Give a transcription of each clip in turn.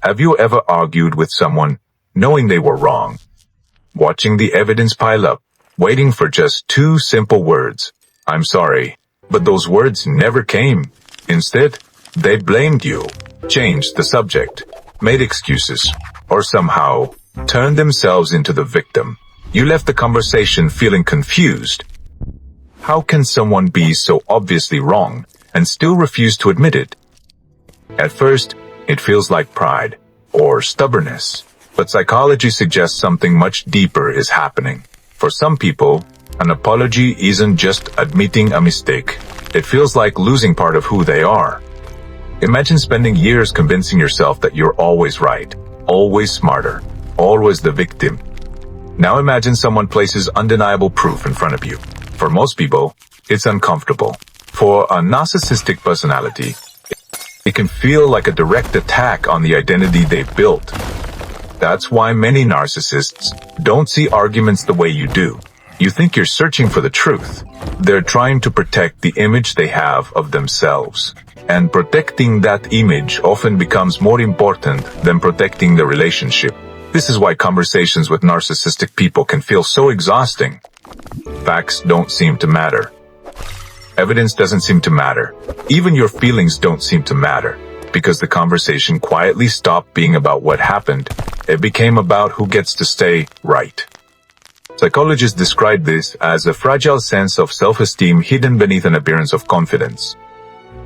Have you ever argued with someone knowing they were wrong? Watching the evidence pile up, waiting for just two simple words. I'm sorry, but those words never came. Instead, they blamed you, changed the subject, made excuses, or somehow turned themselves into the victim. You left the conversation feeling confused. How can someone be so obviously wrong and still refuse to admit it? At first, it feels like pride or stubbornness, but psychology suggests something much deeper is happening. For some people, an apology isn't just admitting a mistake. It feels like losing part of who they are. Imagine spending years convincing yourself that you're always right, always smarter, always the victim. Now imagine someone places undeniable proof in front of you. For most people, it's uncomfortable. For a narcissistic personality, it can feel like a direct attack on the identity they've built. That's why many narcissists don't see arguments the way you do. You think you're searching for the truth. They're trying to protect the image they have of themselves. And protecting that image often becomes more important than protecting the relationship. This is why conversations with narcissistic people can feel so exhausting. Facts don't seem to matter. Evidence doesn't seem to matter. Even your feelings don't seem to matter, because the conversation quietly stopped being about what happened. It became about who gets to stay right. Psychologists describe this as a fragile sense of self-esteem hidden beneath an appearance of confidence.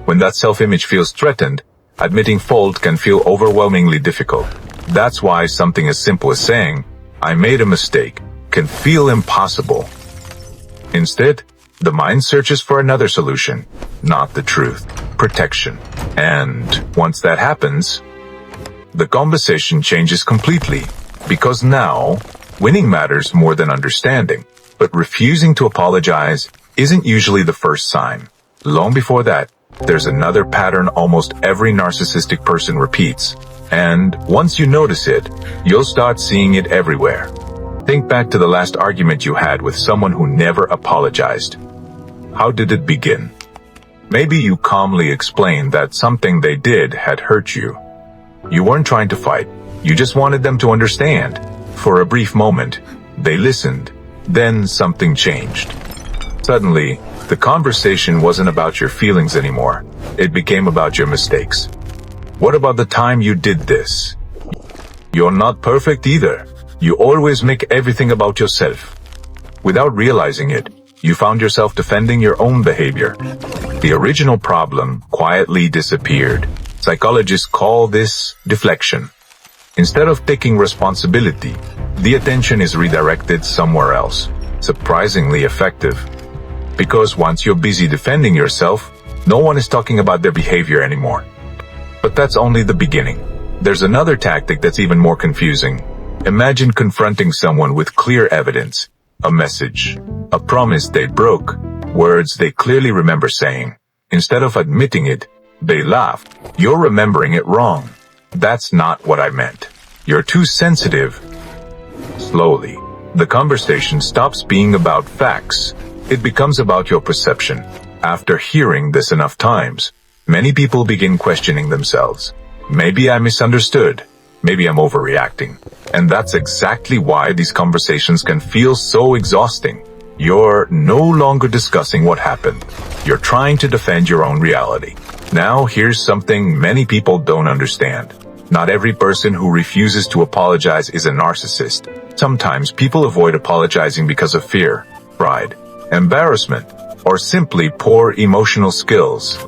When that self-image feels threatened, admitting fault can feel overwhelmingly difficult. That's why something as simple as saying, "I made a mistake," can feel impossible. Instead, the mind searches for another solution, not the truth, protection. And once that happens, the conversation changes completely, because now, winning matters more than understanding. But refusing to apologize isn't usually the first sign. Long before that, there's another pattern almost every narcissistic person repeats. And once you notice it, you'll start seeing it everywhere. Think back to the last argument you had with someone who never apologized. How did it begin? Maybe you calmly explained that something they did had hurt you. You weren't trying to fight. You just wanted them to understand. For a brief moment, they listened. Then something changed. Suddenly, the conversation wasn't about your feelings anymore. It became about your mistakes. What about the time you did this? You're not perfect either. You always make everything about yourself. Without realizing it, you found yourself defending your own behavior. The original problem quietly disappeared. Psychologists call this deflection. Instead of taking responsibility, the attention is redirected somewhere else. Surprisingly effective. Because once you're busy defending yourself, no one is talking about their behavior anymore. But that's only the beginning. There's another tactic that's even more confusing. Imagine confronting someone with clear evidence. A message, a promise they broke, words they clearly remember saying. Instead of admitting it, they laugh. "You're remembering it wrong. That's not what I meant. You're too sensitive." Slowly, the conversation stops being about facts. It becomes about your perception. After hearing this enough times, many people begin questioning themselves. Maybe I misunderstood. Maybe I'm overreacting. And that's exactly why these conversations can feel so exhausting. You're no longer discussing what happened. You're trying to defend your own reality. Now, here's something many people don't understand. Not every person who refuses to apologize is a narcissist. Sometimes people avoid apologizing because of fear, pride, embarrassment, or simply poor emotional skills.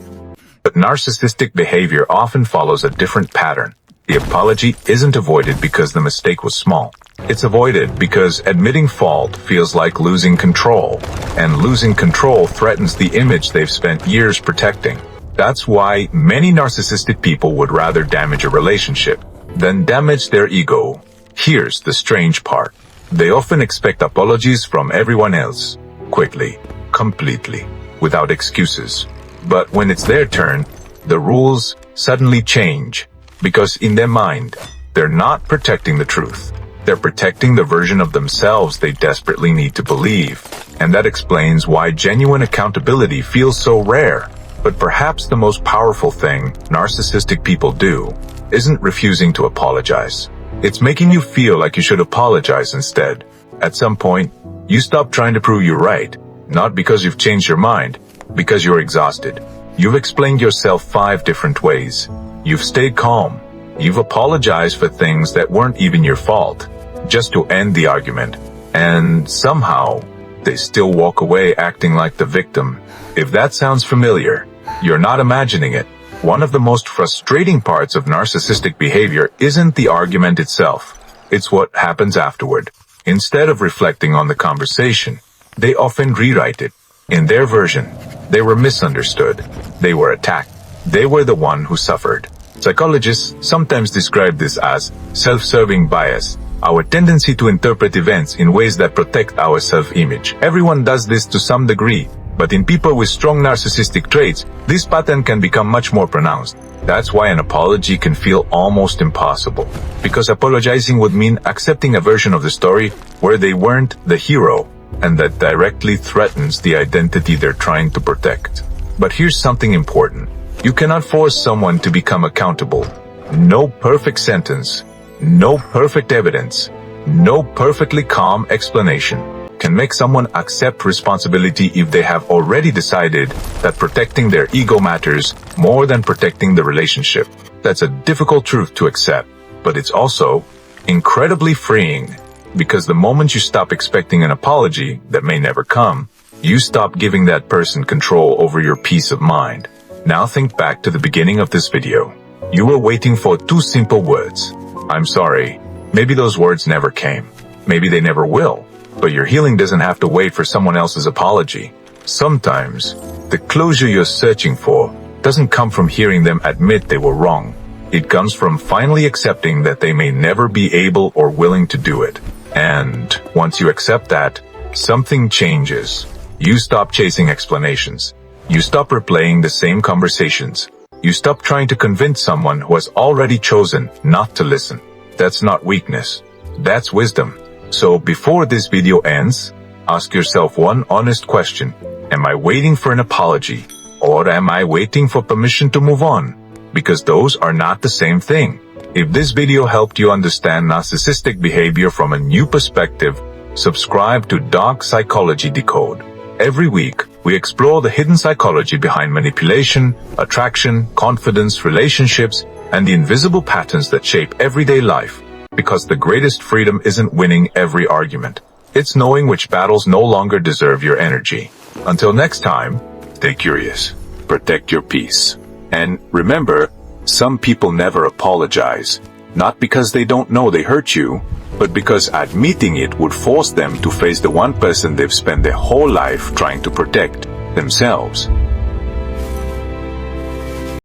But narcissistic behavior often follows a different pattern. The apology isn't avoided because the mistake was small. It's avoided because admitting fault feels like losing control, and losing control threatens the image they've spent years protecting. That's why many narcissistic people would rather damage a relationship than damage their ego. Here's the strange part. They often expect apologies from everyone else, quickly, completely, without excuses. But when it's their turn, the rules suddenly change. Because in their mind, they're not protecting the truth. They're protecting the version of themselves they desperately need to believe. And that explains why genuine accountability feels so rare. But perhaps the most powerful thing narcissistic people do isn't refusing to apologize. It's making you feel like you should apologize instead. At some point, you stop trying to prove you're right, not because you've changed your mind, because you're exhausted. You've explained yourself 5 different ways. You've stayed calm. You've apologized for things that weren't even your fault, just to end the argument. And somehow, they still walk away acting like the victim. If that sounds familiar, you're not imagining it. One of the most frustrating parts of narcissistic behavior isn't the argument itself. It's what happens afterward. Instead of reflecting on the conversation, they often rewrite it. In their version, they were misunderstood. They were attacked. They were the one who suffered. Psychologists sometimes describe this as self-serving bias, our tendency to interpret events in ways that protect our self-image. Everyone does this to some degree, but in people with strong narcissistic traits, this pattern can become much more pronounced. That's why an apology can feel almost impossible, because apologizing would mean accepting a version of the story where they weren't the hero, and that directly threatens the identity they're trying to protect. But here's something important. You cannot force someone to become accountable. No perfect sentence, no perfect evidence, no perfectly calm explanation can make someone accept responsibility if they have already decided that protecting their ego matters more than protecting the relationship. That's a difficult truth to accept, but it's also incredibly freeing, because the moment you stop expecting an apology that may never come, you stop giving that person control over your peace of mind. Now think back to the beginning of this video. You were waiting for 2 simple words. I'm sorry. Maybe those words never came. Maybe they never will. But your healing doesn't have to wait for someone else's apology. Sometimes, the closure you're searching for doesn't come from hearing them admit they were wrong. It comes from finally accepting that they may never be able or willing to do it. And once you accept that, something changes. You stop chasing explanations. You stop replaying the same conversations. You stop trying to convince someone who has already chosen not to listen. That's not weakness. That's wisdom. So before this video ends, ask yourself one honest question. Am I waiting for an apology? Or am I waiting for permission to move on? Because those are not the same thing. If this video helped you understand narcissistic behavior from a new perspective, subscribe to Dark Psychology Decode. Every week, we explore the hidden psychology behind manipulation, attraction, confidence, relationships, and the invisible patterns that shape everyday life. Because the greatest freedom isn't winning every argument. It's knowing which battles no longer deserve your energy. Until next time, stay curious, protect your peace. And remember, some people never apologize, not because they don't know they hurt you, but because admitting it would force them to face the one person they've spent their whole life trying to protect, themselves.